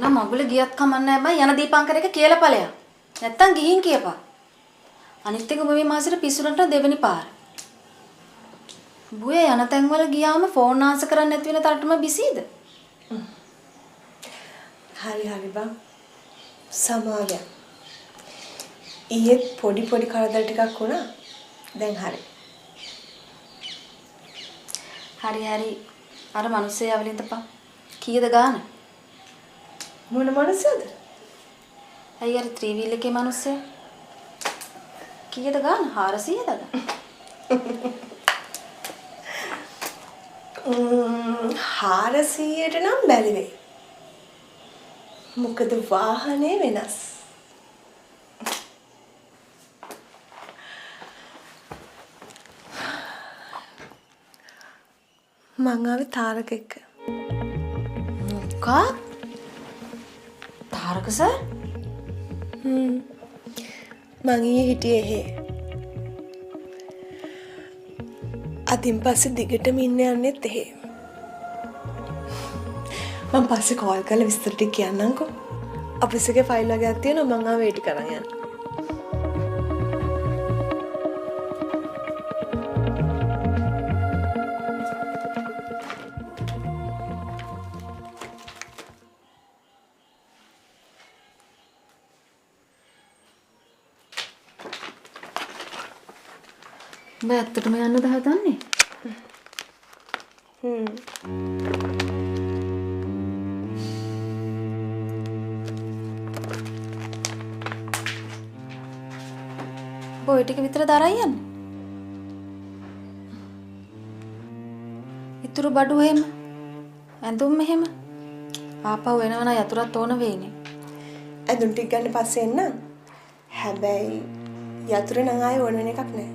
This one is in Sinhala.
නම් මගුල ගියත් කමන්නේ නැහැ බං. යන දීපංකර එක කියලා ඵලයක්. නැත්තම් ගිහින් කියපන්. අනිත් එක මේ මාසෙට පිස්සුරට දෙවෙනි පාර. බුය යන තැන් වල ගියාම ෆෝන් ආන්සර් කරන්නේ නැති වෙන තරටම බිසීද? හරි බං. සමාවෙ. ඊයේ පොඩි කරදර ටිකක් වුණා. දැන් හරි. හරි. අර මිනිස්සේ යවලින් තපන්. කීයද ගාන? මොන මිනිස්සද? අයිය අර ත්‍රිවිල් එකේ මිනිස්සේ. කීයද ගාන? 400ද? 400ට නම් බැරි වෙයි. මොකද වාහනේ වෙනස්. මං ආවේ තාරක එක්ක. මොකක්? තාරක සර්? මං ඊයේ හිටියේ එහෙ. අදින් පස්සේ දිගටම ඉන්න යන්නෙත් එහෙ. මං පස්සේ කෝල් කරලා විස්තර ටික කියන්නම්කෝ. ඔෆිස් එකේ ෆයිල් වගේක් තියෙනවා මං ආවේ ඒක කරන් යන්න. උඹ ඇත්තටම යන්නද හදන්නේ? බොයි ටික විතර දරයි යන්නේ. ඉතුරු බඩු එහෙම. ඇඳුම් මෙහෙම. ආපහු එනවනම් යතුරත් ඕන වෙයිනේ. ඇඳුම් ටික ගන්න පස්සේ එන්න. හැබැයි යතුර නම් ආයේ ඕන වෙන එකක් නෑ.